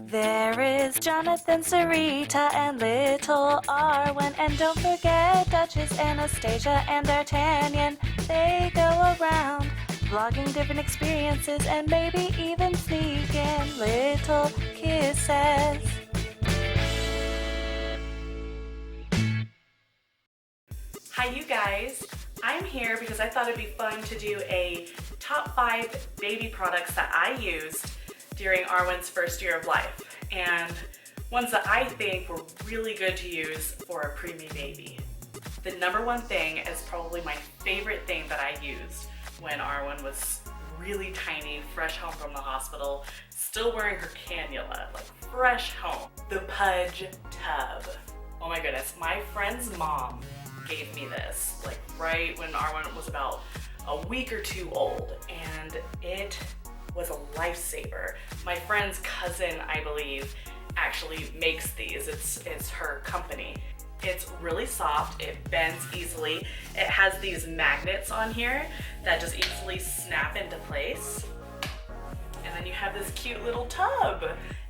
There is Jonathan, Sarita, and little Arwen. And don't forget Duchess, Anastasia, and D'Artagnan. They go around vlogging different experiences and maybe even sneak in little kisses. Hi you guys, I'm here because I thought it'd be fun to do a top 5 baby products that I used during Arwen's first year of life, and ones that I think were really good to use for a preemie baby. The number one thing is probably my favorite thing that I used when Arwen was really tiny, fresh home from the hospital, still wearing her cannula, like fresh home. The Pudge tub. Oh my goodness, my friend's mom gave me this like right when Arwen was about a week or two old, and it was a lifesaver. My friend's cousin, I believe, actually makes these. It's her company. It's really soft, it bends easily. It has these magnets on here that just easily snap into place. And then you have this cute little tub,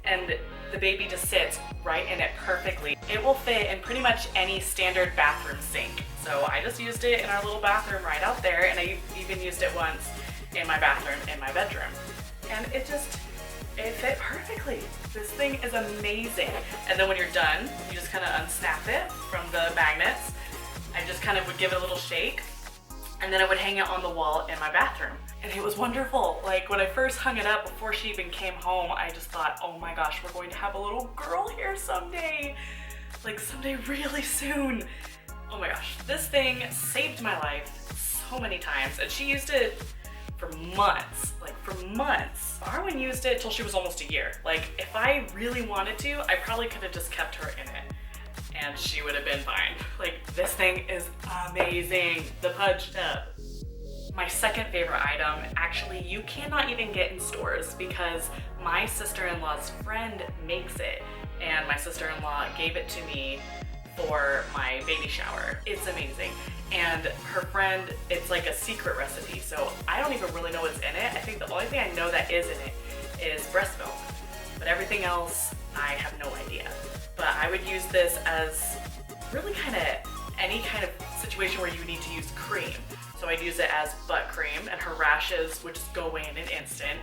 and the baby just sits right in it perfectly. It will fit in pretty much any standard bathroom sink. So I just used it in our little bathroom right out there, and I even used it once in my bathroom in my bedroom. And it fit perfectly. This thing is amazing. And then when you're done, you just kind of unsnap it from the magnets. I just kind of would give it a little shake, and then I would hang it on the wall in my bathroom. And it was wonderful. Like when I first hung it up before she even came home, I just thought, oh my gosh, we're going to have a little girl here someday. Like someday really soon. Oh my gosh, this thing saved my life so many times, and she used it for months, like for months. Arwen used it till she was almost a year. Like if I really wanted to, I probably could have just kept her in it and she would have been fine. Like this thing is amazing, the Pudge tub. My second favorite item, actually you cannot even get in stores because my sister-in-law's friend makes it, and my sister-in-law gave it to me for my baby shower. It's amazing. And her friend, it's like a secret recipe, so I don't even really know what's in it. I think the only thing I know that is in it is breast milk, but everything else I have no idea. But I would use this as really kind of any kind of situation where you need to use cream. So I'd use it as butt cream, and her rashes would just go away in an instant.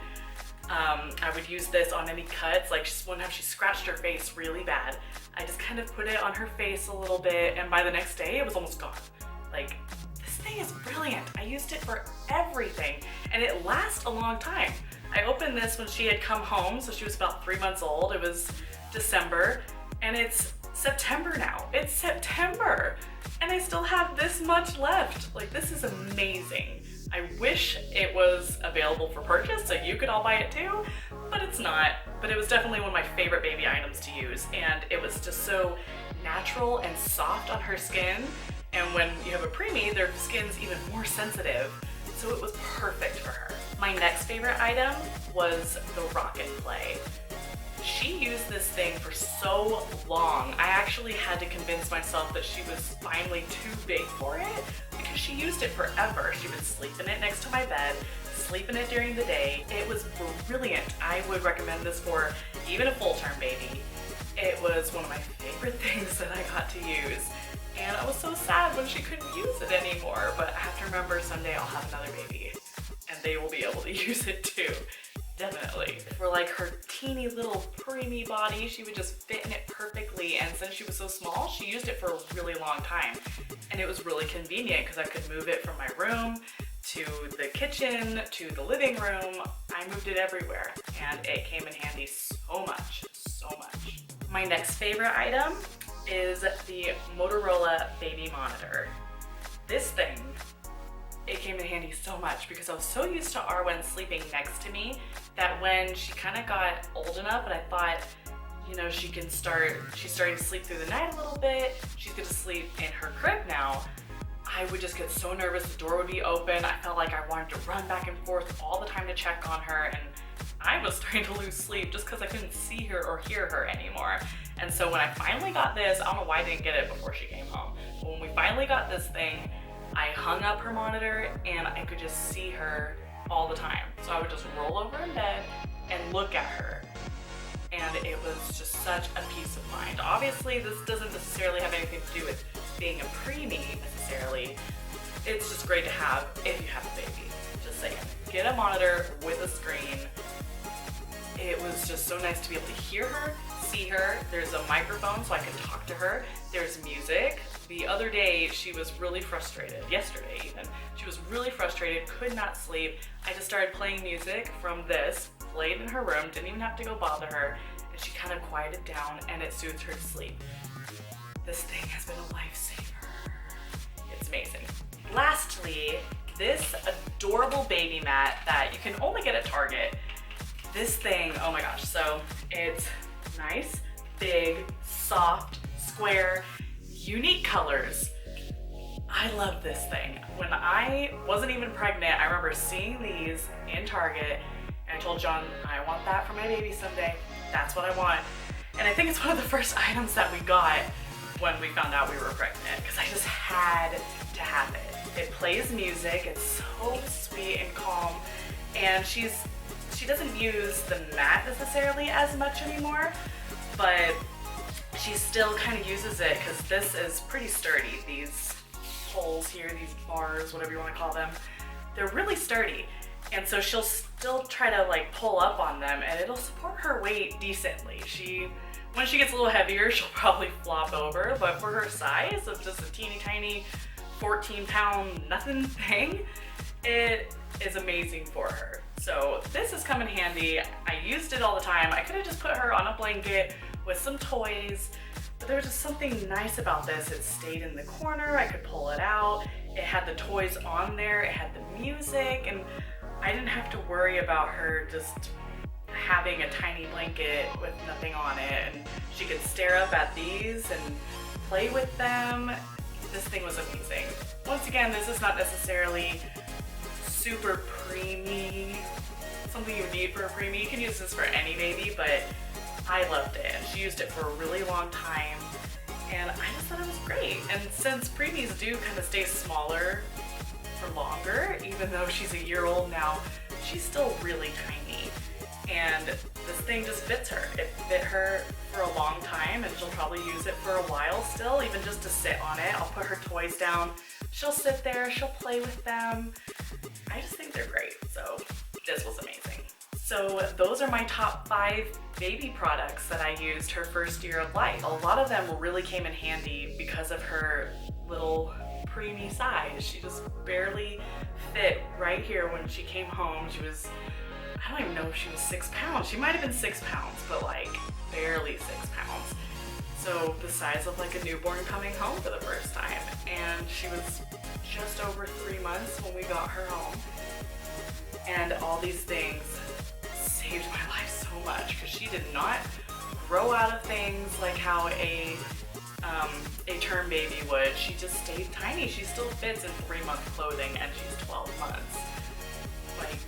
I would use this on any cuts. Like one time she scratched her face really bad. I just kind of put it on her face a little bit, and by the next day it was almost gone. Like, this thing is brilliant. I used it for everything, and it lasts a long time. I opened this when she had come home, so she was about 3 months old. It was December, and it's September now. It's September, and I still have this much left. Like, this is amazing. I wish it was available for purchase so you could all buy it too, but it's not. But it was definitely one of my favorite baby items to use, and it was just so natural and soft on her skin. And when you have a preemie, their skin's even more sensitive, so it was perfect for her. My next favorite item was the Rocket Play. She used this thing for so long. I actually had to convince myself that she was finally too big for it because she used it forever. She would sleep in it next to my bed, sleep in it during the day. It was brilliant. I would recommend this for even a full-term baby. It was one of my favorite things that I got to use. And I was so sad when she couldn't use it anymore, but I have to remember someday I'll have another baby and they will be able to use it too. Definitely. For like her teeny little preemie body, she would just fit in it perfectly, and since she was so small, she used it for a really long time. And it was really convenient because I could move it from my room to the kitchen to the living room. I moved it everywhere, and it came in handy so much, so much. My next favorite item is the Motorola baby monitor. This thing, it came in handy so much because I was so used to Arwen sleeping next to me that when she kind of got old enough and I thought, you know, she's starting to sleep through the night a little bit, she's gonna sleep in her crib now, I would just get so nervous, the door would be open, I felt like I wanted to run back and forth all the time to check on her, and I was starting to lose sleep just because I couldn't see her or hear her anymore. And so when I finally got this, I don't know why I didn't get it before she came home, but when we finally got this thing, I hung up her monitor and I could just see her all the time. So I would just roll over in bed and look at her. and it was just such a peace of mind. Obviously, this doesn't necessarily have anything to do with being a preemie necessarily. It's just great to have if you have a baby. Just saying. Get a monitor with a screen. It was just so nice to be able to hear her, see her. There's a microphone so I can talk to her. There's music. The other day she was really frustrated, yesterday even, she was really frustrated, could not sleep. I just started playing music from this, played in her room, didn't even have to go bother her, and she kind of quieted down and it soothed her to sleep. This thing has been a lifesaver. It's amazing. Lastly, this adorable baby mat that you can only get at Target. This thing, oh my gosh, so it's nice, big, soft, square, unique colors. I love this thing. When I wasn't even pregnant, I remember seeing these in Target and I told John, I want that for my baby someday. That's what I want. And I think it's one of the first items that we got when we found out we were pregnant, because I just had to have it. It plays music, it's so sweet and calm, and she doesn't use the mat necessarily as much anymore, but she still kind of uses it because this is pretty sturdy. These poles here, these bars, whatever you want to call them, they're really sturdy. And so she'll still try to like pull up on them and it'll support her weight decently. When she gets a little heavier, she'll probably flop over, but for her size of just a teeny tiny 14-pound nothing thing, it is amazing for her. So this has come in handy. I used it all the time. I could have just put her on a blanket with some toys, but there was just something nice about this. It stayed in the corner, I could pull it out, it had the toys on there, it had the music, and I didn't have to worry about her just having a tiny blanket with nothing on it, and she could stare up at these and play with them. This thing was amazing. Once again, this is not necessarily super preemie, something you need for a preemie. You can use this for any baby, but I loved it. She used it for a really long time, and I just thought it was great. And since preemies do kind of stay smaller for longer, even though she's a year old now, she's still really tiny. And this thing just fits her. It fit her for a long time, and she'll probably use it for a while still, even just to sit on it. I'll put her toys down. She'll sit there, she'll play with them. I just think they're great, so this was amazing. So those are my top 5 baby products that I used her first year of life. A lot of them really came in handy because of her little preemie size. She just barely fit right here when she came home. She was, I don't even know if she was 6 pounds. She might have been 6 pounds, but like barely 6 pounds. So the size of like a newborn coming home for the first time. And she was just over 3 months when we got her home. And all these things saved my life so much because she did not grow out of things like how a term baby would. She just stayed tiny. She still fits in 3-month clothing and she's 12 months. Like,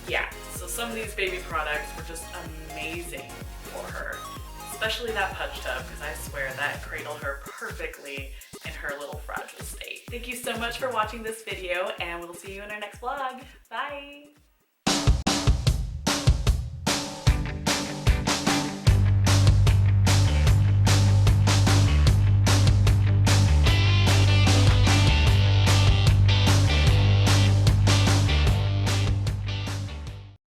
yeah. So some of these baby products were just amazing for her. Especially that pudge tub, because I swear that cradled her perfectly in her little fragile state. Thank you so much for watching this video, and we'll see you in our next vlog. Bye!